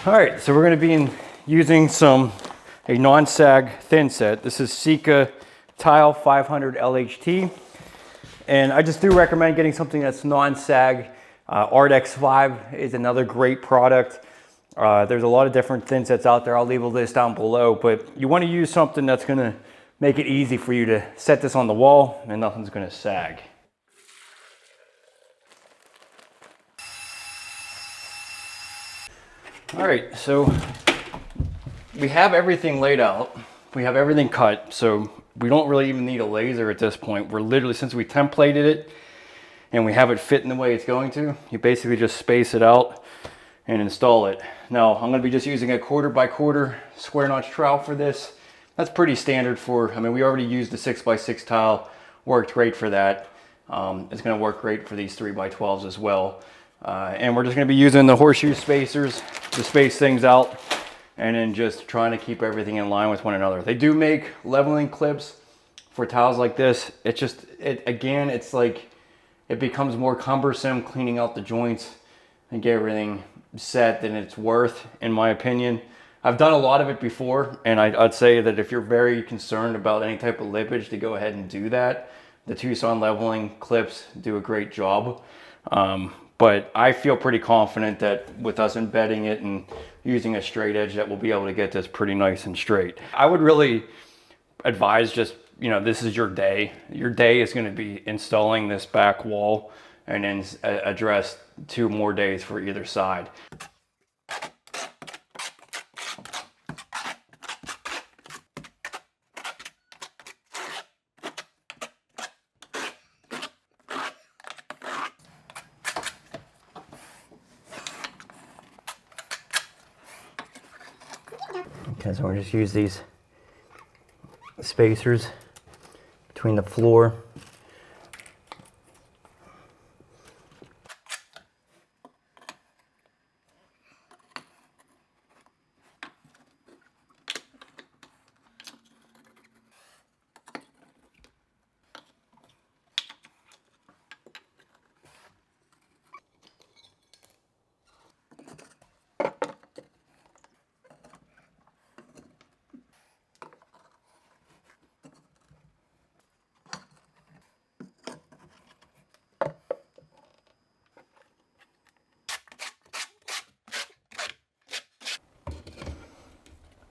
All right, so we're going to be using a non-sag thin set. This is Sika Tile 500 LHT, and I just do recommend getting something that's non-sag. Art X5 is another great product. There's a lot of different thin sets out there. I'll leave a list down below, but you want to use something that's going to make it easy for you to set this on the wall and nothing's going to sag. All right, so we have everything laid out. We have everything cut, so we don't really even need a laser at this point. We're literally, since we templated it and we have it fit in the way it's going to, you basically just space it out and install it. Now, I'm gonna be just using a 1/4 by 1/4 square notch trowel for this. That's pretty standard for, I mean, we already used the 6x6 tile, worked great for that. It's gonna work great for these 3x12s as well. And we're just gonna be using the horseshoe spacers to space things out and then just trying to keep everything in line with one another. They do make leveling clips for tiles like this. It's just, again, it's like, it becomes more cumbersome cleaning out the joints and get everything set than it's worth, in my opinion. I've done a lot of it before, and I'd say that if you're very concerned about any type of lippage, to go ahead and do that. The Tucson leveling clips do a great job. But I feel pretty confident that with us embedding it and using a straight edge that we'll be able to get this pretty nice and straight. I would really advise just, you know, this is your day. Your day is going to be installing this back wall and then address 2 more days for either side. Okay, so we'll just use these spacers between the floor .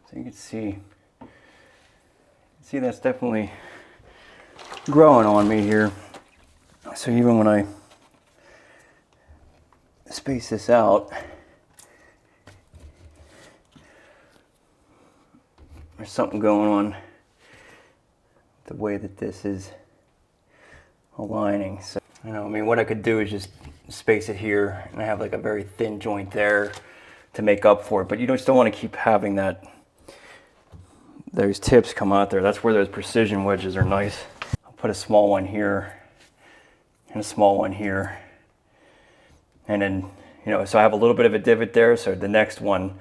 So you can see that's definitely growing on me here. So even when I space this out, there's something going on the way that this is aligning. So I mean, what I could do is just space it here, and I have like a very thin joint there to make up for it. But you just don't want to keep having those tips come out there. That's where those precision wedges are nice. I'll put a small one here and a small one here. And then, you know, so I have a little bit of a divot there. So the next one,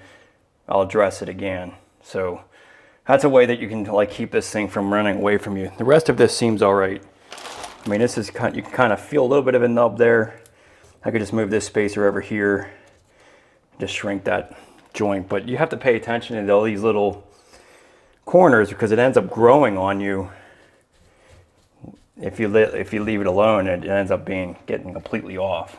I'll address it again. So that's a way that you can like keep this thing from running away from you. The rest of this seems all right. I mean, this is kind, you can kind of feel a little bit of a nub there. I could just move this spacer over here, just shrink that joint. But you have to pay attention to all these little corners because it ends up growing on you. If you leave it alone, it ends up getting completely off.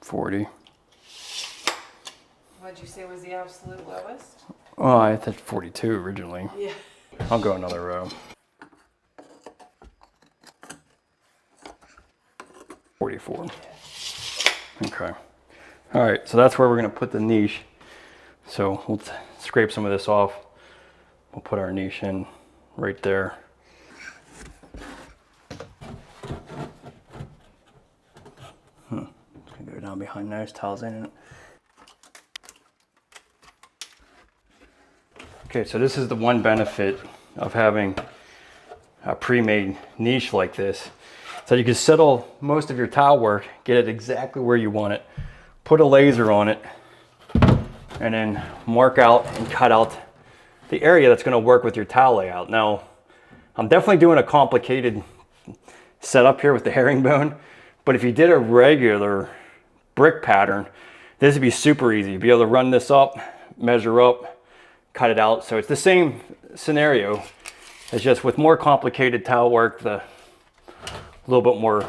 $40. What'd you say was the absolute lowest? Oh, I thought 42 originally. Yeah. I'll go another row. 44. Okay. All right, so that's where we're gonna put the niche. So we'll scrape some of this off We'll put our niche in right there. It's gonna go down behind those tiles in it. Okay, so this is the one benefit of having a pre-made niche like this. So you can settle most of your tile work, get it exactly where you want it, put a laser on it, and then mark out and cut out the area that's gonna work with your tile layout. Now, I'm definitely doing a complicated setup here with the herringbone, but if you did a regular brick pattern, this would be super easy. You'd be able to run this up, measure up, cut it out. So it's the same scenario. It's just with more complicated tile work, the little bit more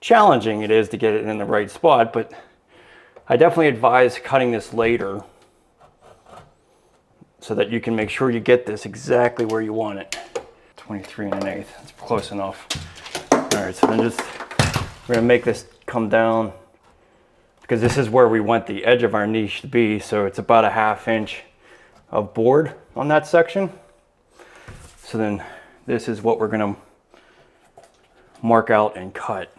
challenging it is to get it in the right spot, but I definitely advise cutting this later so that you can make sure you get this exactly where you want it. 23 1/8, that's close enough. All right, so then we're gonna make this come down because this is where we want the edge of our niche to be. So it's about a 1/2 inch of board on that section. So then this is what we're gonna mark out and cut.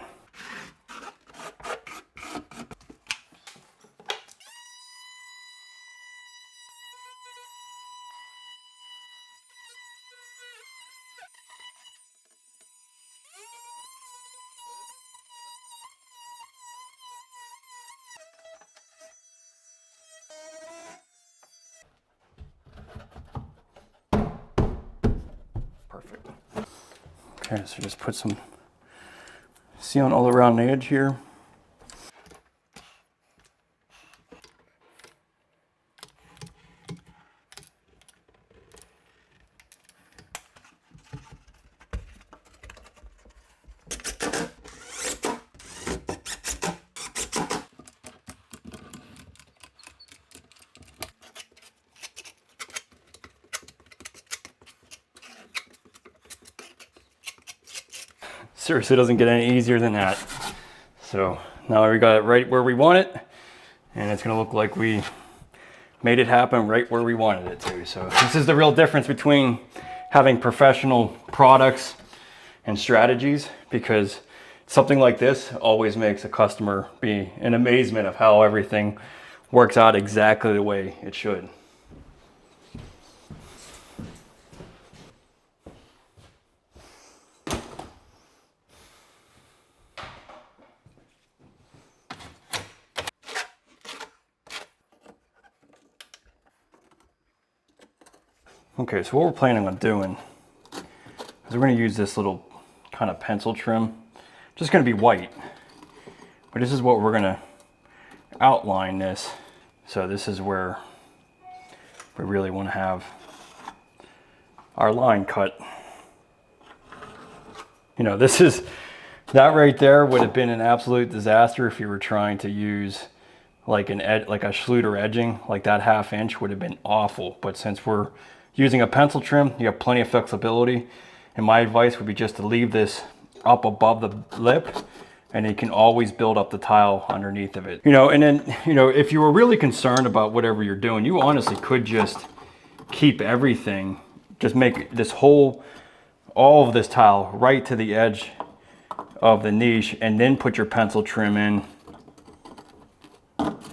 Perfect. Okay, so just put some sealant all around the edge here. Seriously, it doesn't get any easier than that. So now we got it right where we want it, and it's gonna look like we made it happen right where we wanted it to. So this is the real difference between having professional products and strategies, because something like this always makes a customer be in amazement of how everything works out exactly the way it should. Okay, so what we're planning on doing is we're going to use this little kind of pencil trim. Just going to be white, but this is what we're going to outline this. So this is where we really want to have our line cut. You know, that right there would have been an absolute disaster if you were trying to use like a Schluter edging. Like that 1/2 inch would have been awful. But since we're using a pencil trim, you have plenty of flexibility. And my advice would be just to leave this up above the lip, and you can always build up the tile underneath of it. You know, and then, you know, if you were really concerned about whatever you're doing, you honestly could just keep everything, just make this all of this tile right to the edge of the niche, and then put your pencil trim in,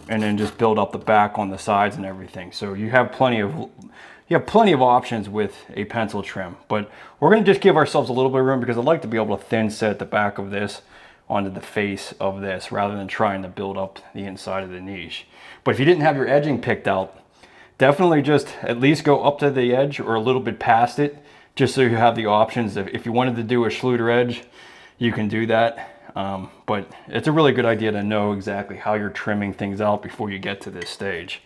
and then just build up the back on the sides and everything. So you have plenty of options with a pencil trim, but we're going to just give ourselves a little bit of room because I'd like to be able to thin set the back of this onto the face of this rather than trying to build up the inside of the niche. But if you didn't have your edging picked out, definitely just at least go up to the edge or a little bit past it, just so you have the options. If you wanted to do a Schluter edge, you can do that. But it's a really good idea to know exactly how you're trimming things out before you get to this stage.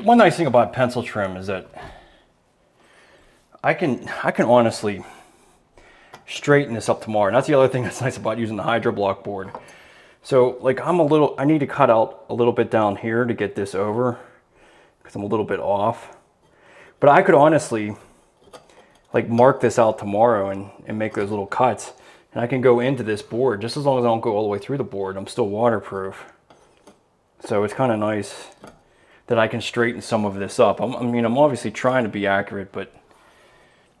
One nice thing about pencil trim is that I can honestly straighten this up tomorrow. And that's the other thing that's nice about using the Hydro Block board. So like I need to cut out a little bit down here to get this over because I'm a little bit off. But I could honestly like mark this out tomorrow and make those little cuts. And I can go into this board just as long as I don't go all the way through the board. I'm still waterproof. So it's kind of nice that I can straighten some of this up. I'm obviously trying to be accurate, but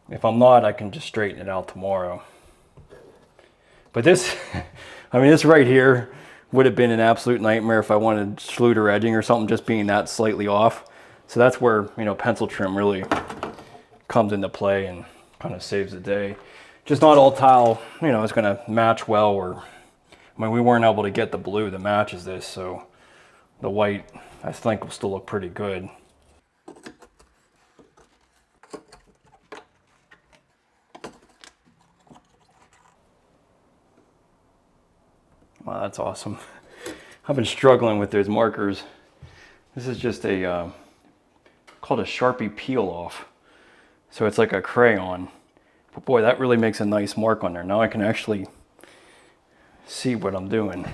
if I'm not, I can just straighten it out tomorrow. But this, this right here would have been an absolute nightmare if I wanted Schluter edging or something just being that slightly off. So that's where, pencil trim really comes into play and kind of saves the day. Just not all tile, is going to match well, or, we weren't able to get the blue that matches this, so the white, I think, will still look pretty good. Wow, that's awesome. I've been struggling with those markers. This is just called a Sharpie peel off. So it's like a crayon. But boy, that really makes a nice mark on there. Now I can actually see what I'm doing.